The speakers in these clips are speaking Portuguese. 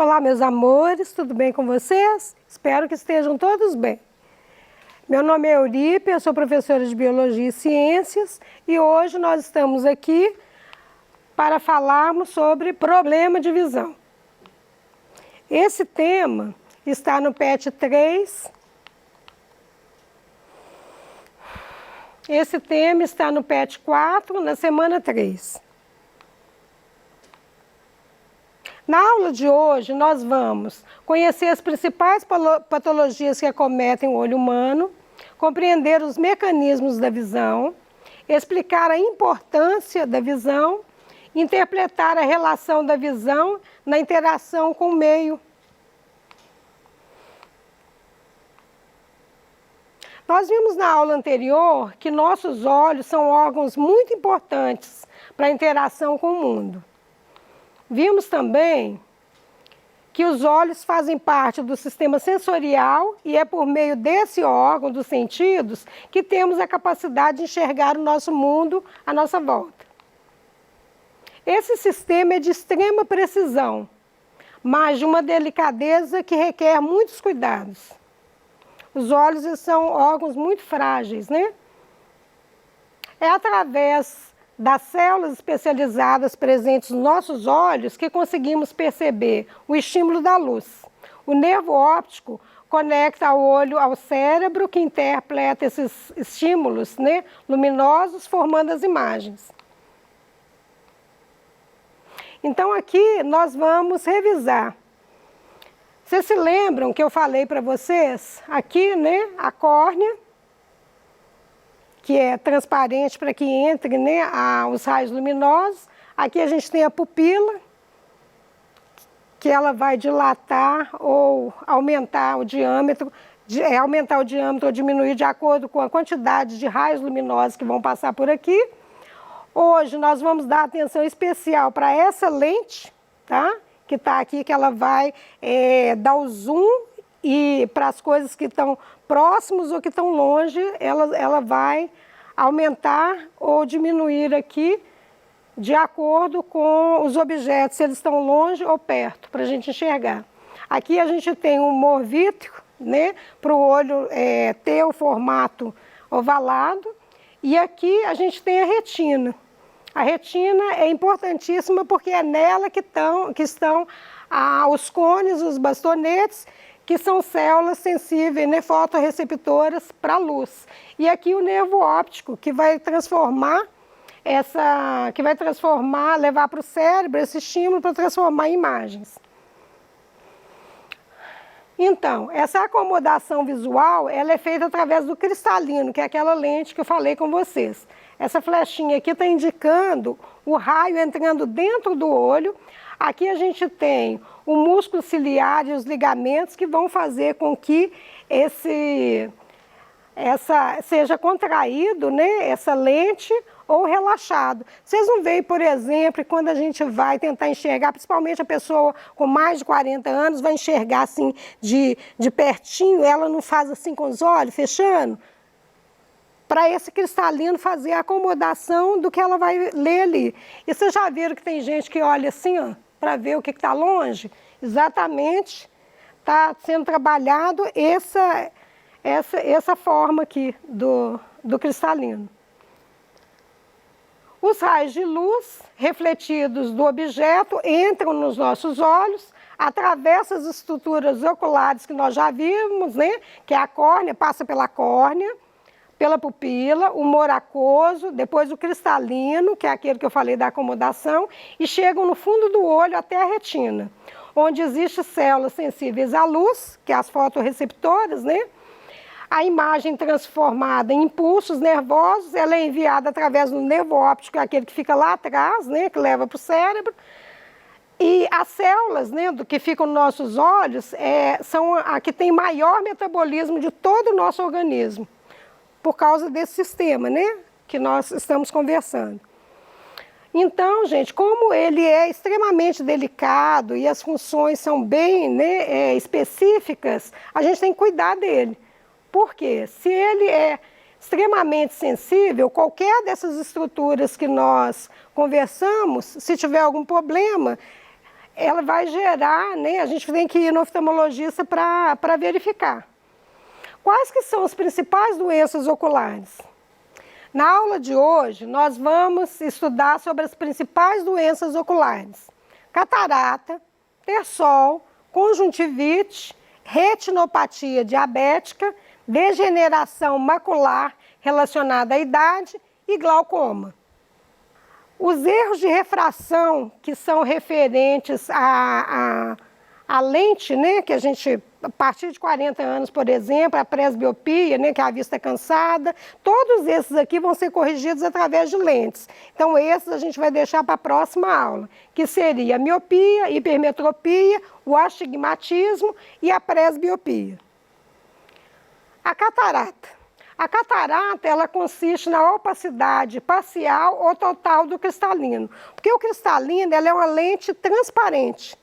Olá, meus amores, tudo bem com vocês? Espero que estejam todos bem. Meu nome é Eurípia, eu sou professora de Biologia e Ciências e hoje nós estamos aqui para falarmos sobre problema de visão. Esse tema está no PET 3. Esse tema está no PET 4, na semana 3. Na aula de hoje, nós vamos conhecer as principais patologias que acometem o olho humano, compreender os mecanismos da visão, explicar a importância da visão, interpretar a relação da visão na interação com o meio. Nós vimos na aula anterior que nossos olhos são órgãos muito importantes para a interação com o mundo. Vimos também que os olhos fazem parte do sistema sensorial e é por meio desse órgão dos sentidos que temos a capacidade de enxergar o nosso mundo à nossa volta. Esse sistema é de extrema precisão, mas de uma delicadeza que requer muitos cuidados. Os olhos são órgãos muito frágeis, né? É através das células especializadas presentes nos nossos olhos que conseguimos perceber o estímulo da luz. O nervo óptico conecta o olho ao cérebro que interpreta esses estímulos, né, luminosos, formando as imagens. Então aqui nós vamos revisar. Vocês se lembram que eu falei para vocês? Aqui, né, a córnea, que é transparente para que entre, né, os raios luminosos. Aqui a gente tem a pupila, que ela vai dilatar ou aumentar o diâmetro, ou diminuir de acordo com a quantidade de raios luminosos que vão passar por aqui. Hoje nós vamos dar atenção especial para essa lente, tá? Que está aqui, que ela vai dar o zoom e para as coisas que estão próximos ou que estão longe, ela vai aumentar ou diminuir aqui de acordo com os objetos, se eles estão longe ou perto, para a gente enxergar. Aqui a gente tem um humor vítreo, né, para o olho ter o formato ovalado, e aqui a gente tem a retina. A retina é importantíssima porque é nela que estão os cones, os bastonetes, que são células sensíveis, né, fotorreceptoras para a luz. E aqui o nervo óptico, que vai levar para o cérebro esse estímulo para transformar em imagens. Então, essa acomodação visual, ela é feita através do cristalino, que é aquela lente que eu falei com vocês. Essa flechinha aqui está indicando o raio entrando dentro do olho. Aqui a gente tem o músculo ciliar e os ligamentos que vão fazer com que seja contraído, né, essa lente ou relaxado. Vocês não veem, por exemplo, quando a gente vai tentar enxergar, principalmente a pessoa com mais de 40 anos, vai enxergar assim de pertinho, ela não faz assim com os olhos, fechando? Para esse cristalino fazer a acomodação do que ela vai ler ali. E vocês já viram que tem gente que olha assim, ó, para ver o que está longe? Exatamente, está sendo trabalhado essa forma aqui do cristalino. Os raios de luz refletidos do objeto entram nos nossos olhos, atravessam as estruturas oculares que nós já vimos, né? Que é a córnea, passa pela córnea, pela pupila, o humor aquoso, depois o cristalino, que é aquele que eu falei da acomodação, e chegam no fundo do olho até a retina, onde existem células sensíveis à luz, que é as fotorreceptoras, né? A imagem transformada em impulsos nervosos, ela é enviada através do nervo óptico, aquele que fica lá atrás, né, que leva para o cérebro. E as células, né, que ficam nos nossos olhos são a que tem maior metabolismo de todo o nosso organismo, por causa desse sistema, né, que nós estamos conversando. Então, gente, como ele é extremamente delicado e as funções são bem, né, específicas, a gente tem que cuidar dele. Por quê? Se ele é extremamente sensível, qualquer dessas estruturas que nós conversamos, se tiver algum problema, ela vai gerar, né? A gente tem que ir no oftalmologista para verificar. Quais que são as principais doenças oculares? Na aula de hoje, nós vamos estudar sobre as principais doenças oculares. Catarata, terçol, conjuntivite, retinopatia diabética, degeneração macular relacionada à idade e glaucoma. Os erros de refração que são referentes à lente, né, que a gente, a partir de 40 anos, por exemplo, a presbiopia, né, que é a vista cansada, todos esses aqui vão ser corrigidos através de lentes. Então, esses a gente vai deixar para a próxima aula, que seria a miopia, hipermetropia, o astigmatismo e a presbiopia. A catarata. A catarata, ela consiste na opacidade parcial ou total do cristalino, porque o cristalino, ela é uma lente transparente.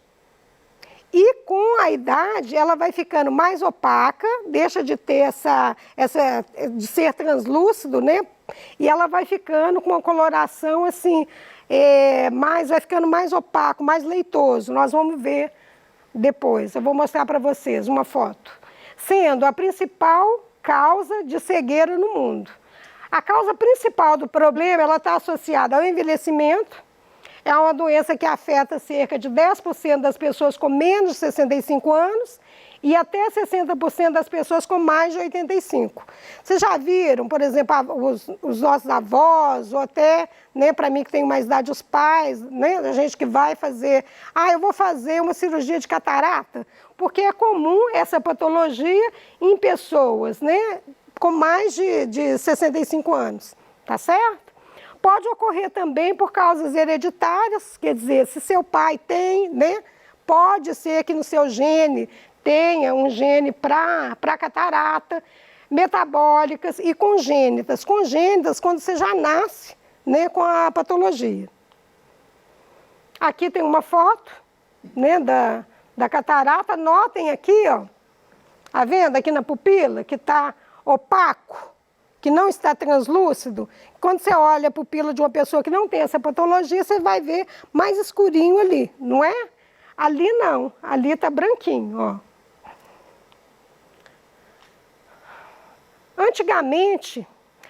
E com a idade, ela vai ficando mais opaca, deixa de ter de ser translúcido, né? E ela vai ficando com uma coloração assim, vai ficando mais opaco, mais leitoso. Nós vamos ver depois, eu vou mostrar para vocês uma foto. Sendo a principal causa de cegueira no mundo. A causa principal do problema, ela está associada ao envelhecimento. É uma doença que afeta cerca de 10% das pessoas com menos de 65 anos e até 60% das pessoas com mais de 85. Vocês já viram, por exemplo, os nossos avós, ou até, né, para mim que tenho mais idade, os pais, né, a gente que vai fazer, eu vou fazer uma cirurgia de catarata, porque é comum essa patologia em pessoas, né, com mais de 65 anos, tá certo? Pode ocorrer também por causas hereditárias, quer dizer, se seu pai tem, né, pode ser que no seu gene tenha um gene para catarata, metabólicas e congênitas. Congênitas quando você já nasce, né, com a patologia. Aqui tem uma foto, né, da catarata. Notem aqui, ó, tá vendo aqui na pupila que está opaco, que não está translúcido. Quando você olha a pupila de uma pessoa que não tem essa patologia, você vai ver mais escurinho ali, não é? Ali não, ali está branquinho, ó. Antigamente,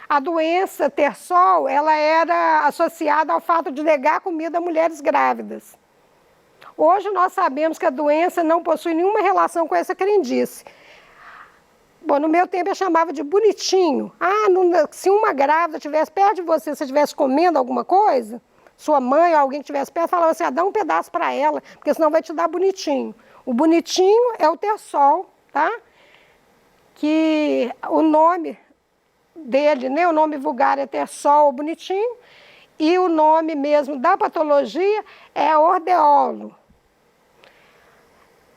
a doença terçol, ela era associada ao fato de negar comida a mulheres grávidas. Hoje nós sabemos que a doença não possui nenhuma relação com essa crendice. Bom, no meu tempo eu chamava de bonitinho. Se uma grávida estivesse perto de você, se estivesse comendo alguma coisa, sua mãe ou alguém que estivesse perto, falava assim, dá um pedaço para ela, porque senão vai te dar bonitinho. O bonitinho é o terçol, tá? Que o nome dele, né, o nome vulgar é terçol bonitinho, e o nome mesmo da patologia é ordeolo.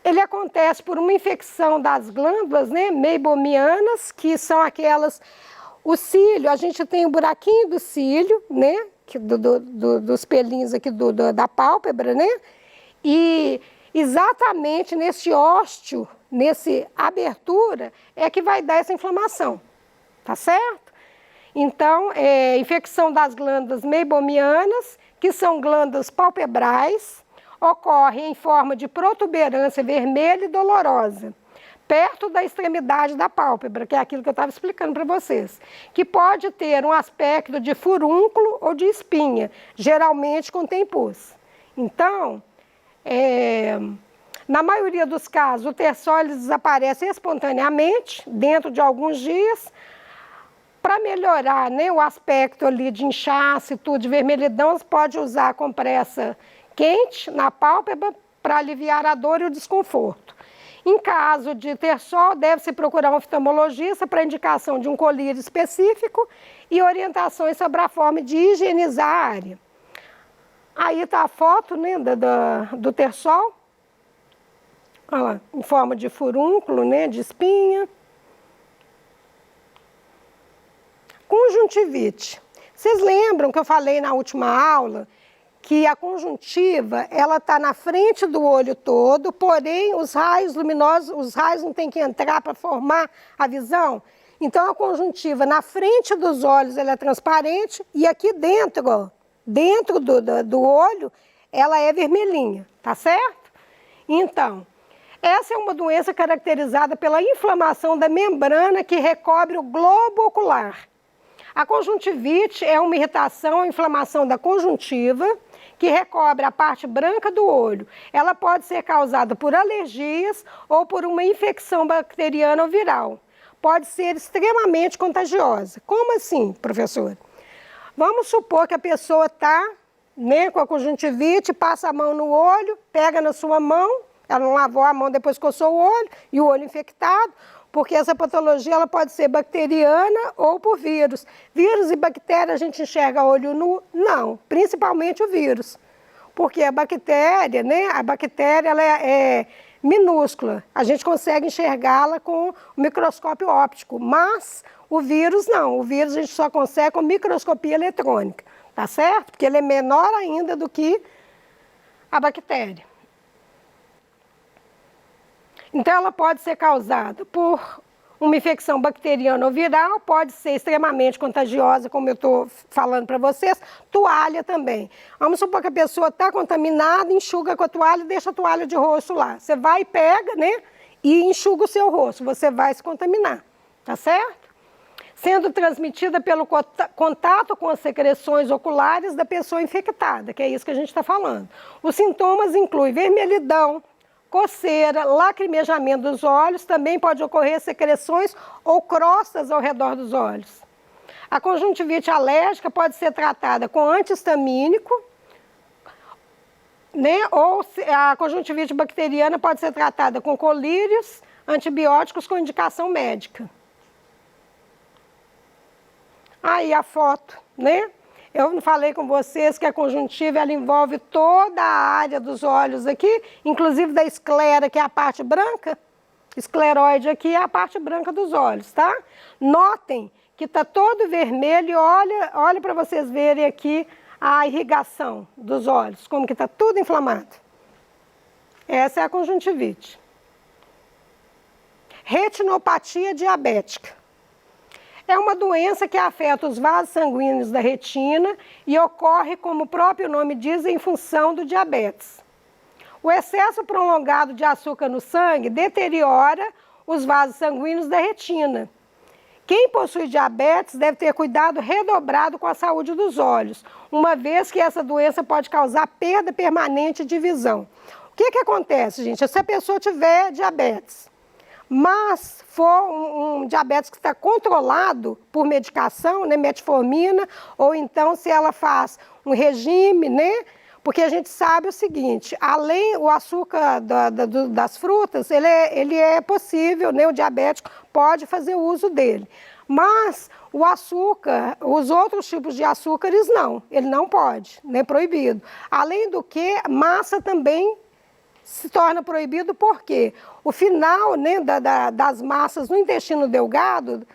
Ele acontece por uma infecção das glândulas, né, meibomianas, que são aquelas... O cílio, a gente tem o buraquinho do cílio, né, dos pelinhos aqui da pálpebra, né, e exatamente nesse ósteo, nessa abertura, é que vai dar essa inflamação, tá certo? Então, infecção das glândulas meibomianas, que são glândulas palpebrais, ocorre em forma de protuberância vermelha e dolorosa, perto da extremidade da pálpebra, que é aquilo que eu estava explicando para vocês, que pode ter um aspecto de furúnculo ou de espinha, geralmente contém pus. Então, na maioria dos casos, o terçol desaparece espontaneamente, dentro de alguns dias. Para melhorar, né, o aspecto ali de inchaço, tudo, de vermelhidão, você pode usar a compressa quente na pálpebra para aliviar a dor e o desconforto. Em caso de terçol, deve-se procurar um oftalmologista para indicação de um colírio específico e orientações sobre a forma de higienizar a área. Aí está a foto, né, do terçol. Olha lá, em forma de furúnculo, né, de espinha. Conjuntivite. Vocês lembram que eu falei na última aula que a conjuntiva, ela está na frente do olho todo, porém os raios luminosos, os raios não têm que entrar para formar a visão? Então a conjuntiva na frente dos olhos, ela é transparente e aqui dentro, ó, dentro do olho, ela é vermelhinha, tá certo? Então, essa é uma doença caracterizada pela inflamação da membrana que recobre o globo ocular. A conjuntivite é uma irritação ou inflamação da conjuntiva que recobre a parte branca do olho. Ela pode ser causada por alergias ou por uma infecção bacteriana ou viral. Pode ser extremamente contagiosa. Como assim, professora? Vamos supor que a pessoa está, né, com a conjuntivite, passa a mão no olho, pega na sua mão, ela não lavou a mão depois que coçou o olho, e o olho infectado, porque essa patologia ela pode ser bacteriana ou por vírus. Vírus e bactéria a gente enxerga a olho nu? Não, principalmente o vírus. Porque a bactéria, né, ela é minúscula, a gente consegue enxergá-la com o microscópio óptico, mas o vírus não, o vírus a gente só consegue com microscopia eletrônica, tá certo? Porque ele é menor ainda do que a bactéria. Então, ela pode ser causada por uma infecção bacteriana ou viral, pode ser extremamente contagiosa, como eu estou falando para vocês, toalha também. Vamos supor que a pessoa está contaminada, enxuga com a toalha e deixa a toalha de rosto lá. Você vai e pega, né, e enxuga o seu rosto, você vai se contaminar, tá certo? Sendo transmitida pelo contato com as secreções oculares da pessoa infectada, que é isso que a gente está falando. Os sintomas incluem vermelhidão, coceira, lacrimejamento dos olhos, também pode ocorrer secreções ou crostas ao redor dos olhos. A conjuntivite alérgica pode ser tratada com anti-histamínico, né? Ou a conjuntivite bacteriana pode ser tratada com colírios, antibióticos com indicação médica. Aí a foto, né? Eu não falei com vocês que a conjuntiva ela envolve toda a área dos olhos aqui, inclusive da esclera, que é a parte branca. Escleróide aqui é a parte branca dos olhos, tá? Notem que está todo vermelho e olha para vocês verem aqui a irrigação dos olhos, como que está tudo inflamado. Essa é a conjuntivite. Retinopatia diabética. É uma doença que afeta os vasos sanguíneos da retina e ocorre, como o próprio nome diz, em função do diabetes. O excesso prolongado de açúcar no sangue deteriora os vasos sanguíneos da retina. Quem possui diabetes deve ter cuidado redobrado com a saúde dos olhos, uma vez que essa doença pode causar perda permanente de visão. O que acontece, gente? Se a pessoa tiver diabetes, mas for um diabetes que está controlado por medicação, né, metformina, ou então se ela faz um regime, né, porque a gente sabe o seguinte, além o açúcar das frutas, ele é possível, né, o diabético pode fazer uso dele, mas o açúcar, os outros tipos de açúcares não, ele não pode, né, proibido. Além do que, massa também se torna proibido porque o final, né, das massas no intestino delgado,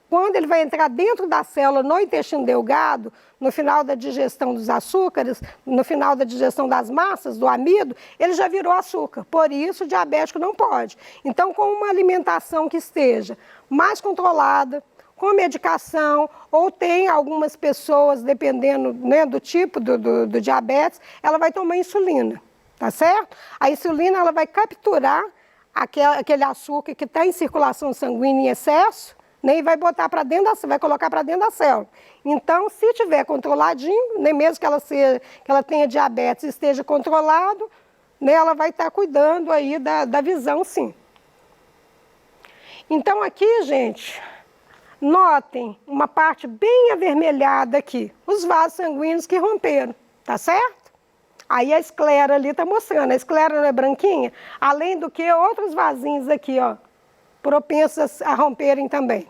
quando ele vai entrar dentro da célula no intestino delgado, no final da digestão dos açúcares, no final da digestão das massas, do amido, ele já virou açúcar. Por isso, o diabético não pode. Então, com uma alimentação que esteja mais controlada, com medicação, ou tem algumas pessoas, dependendo, né, do tipo do diabetes, ela vai tomar insulina. Tá certo? A insulina ela vai capturar aquele açúcar que está em circulação sanguínea em excesso, né, e vai botar para dentro vai colocar para dentro da célula. Então, se tiver controladinho, né, mesmo que ela tenha diabetes e esteja controlado, né, ela vai estar cuidando aí da visão, sim. Então, aqui, gente, notem uma parte bem avermelhada aqui, os vasos sanguíneos que romperam, tá certo? Aí a esclera ali está mostrando, a esclera não é branquinha? Além do que outros vasinhos aqui, ó, propensos a romperem também.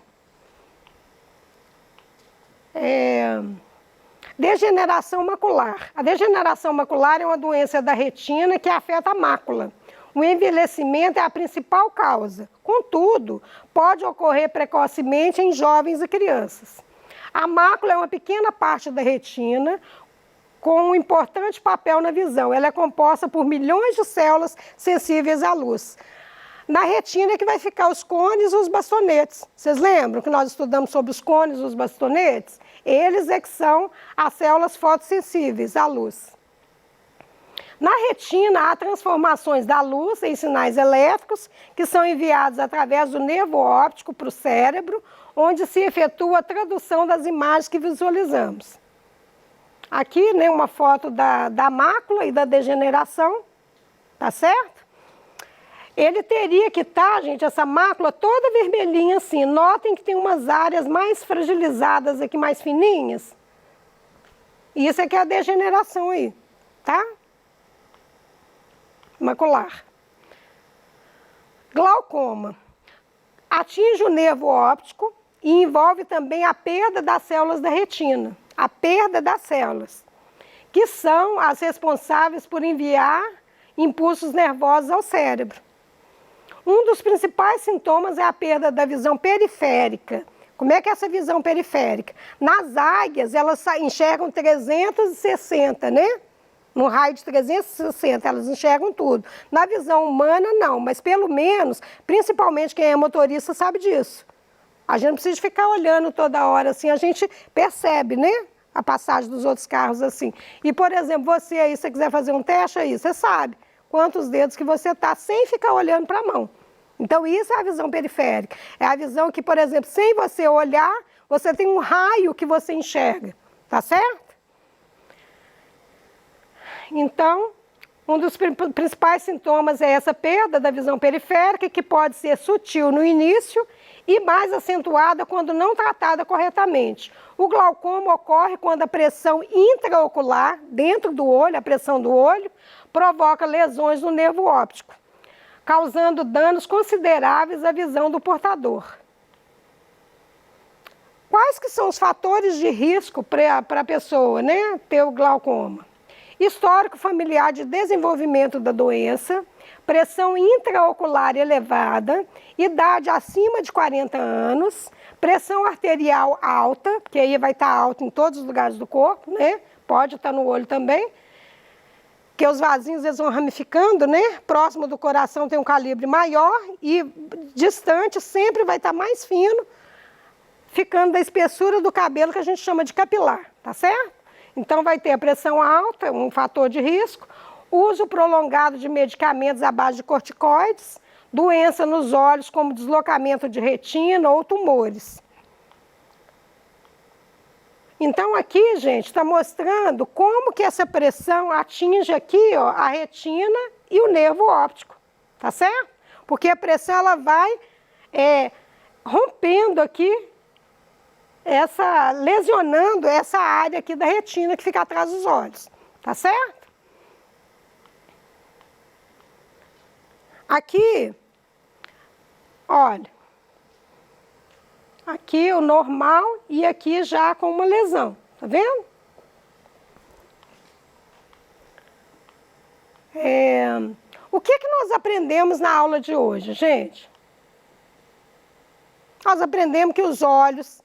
Degeneração macular. A degeneração macular é uma doença da retina que afeta a mácula. O envelhecimento é a principal causa. Contudo, pode ocorrer precocemente em jovens e crianças. A mácula é uma pequena parte da retina, com um importante papel na visão. Ela é composta por milhões de células sensíveis à luz. Na retina é que vai ficar os cones e os bastonetes. Vocês lembram que nós estudamos sobre os cones e os bastonetes? Eles é que são as células fotossensíveis à luz. Na retina, há transformações da luz em sinais elétricos que são enviados através do nervo óptico para o cérebro, onde se efetua a tradução das imagens que visualizamos. Aqui, né, uma foto da mácula e da degeneração, tá certo? Ele teria que estar, gente, essa mácula toda vermelhinha assim. Notem que tem umas áreas mais fragilizadas aqui, mais fininhas. Isso aqui é a degeneração aí, tá? Macular. Glaucoma. Atinge o nervo óptico e envolve também a perda das células da retina. A perda das células, que são as responsáveis por enviar impulsos nervosos ao cérebro. Um dos principais sintomas é a perda da visão periférica. Como é que é essa visão periférica? Nas águias, elas enxergam 360, né? No raio de 360, elas enxergam tudo. Na visão humana, não, mas pelo menos, principalmente quem é motorista sabe disso. A gente não precisa ficar olhando toda hora assim, a gente percebe, né? A passagem dos outros carros assim. E, por exemplo, você aí, se você quiser fazer um teste aí, você sabe quantos dedos que você está sem ficar olhando para a mão. Então, isso é a visão periférica. É a visão que, por exemplo, sem você olhar, você tem um raio que você enxerga. Tá certo? Então, um dos principais sintomas é essa perda da visão periférica, que pode ser sutil no início e mais acentuada quando não tratada corretamente. O glaucoma ocorre quando a pressão intraocular, dentro do olho, a pressão do olho, provoca lesões no nervo óptico, causando danos consideráveis à visão do portador. Quais que são os fatores de risco para a pessoa, né, ter o glaucoma? Histórico familiar de desenvolvimento da doença, pressão intraocular elevada, idade acima de 40 anos, pressão arterial alta, que aí vai estar alta em todos os lugares do corpo, né? Pode estar no olho também, que os vasinhos eles vão ramificando, né? Próximo do coração tem um calibre maior e distante sempre vai estar mais fino, ficando da espessura do cabelo que a gente chama de capilar, tá certo? Então vai ter a pressão alta, um fator de risco, uso prolongado de medicamentos à base de corticoides, doença nos olhos como deslocamento de retina ou tumores. Então aqui, gente, está mostrando como que essa pressão atinge aqui, ó, a retina e o nervo óptico, tá certo? Porque a pressão ela vai rompendo aqui, lesionando essa área aqui da retina que fica atrás dos olhos, tá certo? Aqui, olha, aqui o normal e aqui já com uma lesão, tá vendo? O que nós aprendemos na aula de hoje, gente? Nós aprendemos que os olhos,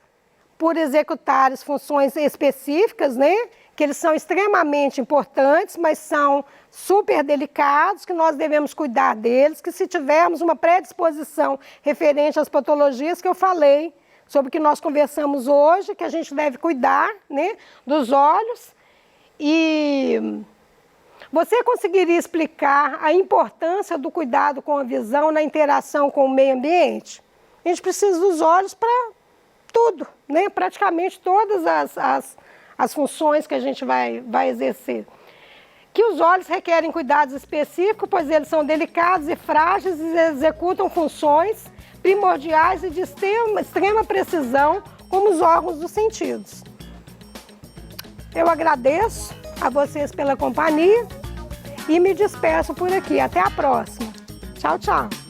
por executar as funções específicas, né, que eles são extremamente importantes, mas são super delicados, que nós devemos cuidar deles, que se tivermos uma predisposição referente às patologias que eu falei, sobre o que nós conversamos hoje, que a gente deve cuidar, né, dos olhos. E você conseguiria explicar a importância do cuidado com a visão na interação com o meio ambiente? A gente precisa dos olhos para tudo, né? Praticamente todas as funções que a gente vai exercer. Que os olhos requerem cuidados específicos, pois eles são delicados e frágeis e executam funções primordiais e de extrema precisão, como os órgãos dos sentidos. Eu agradeço a vocês pela companhia e me despeço por aqui. Até a próxima. Tchau, tchau.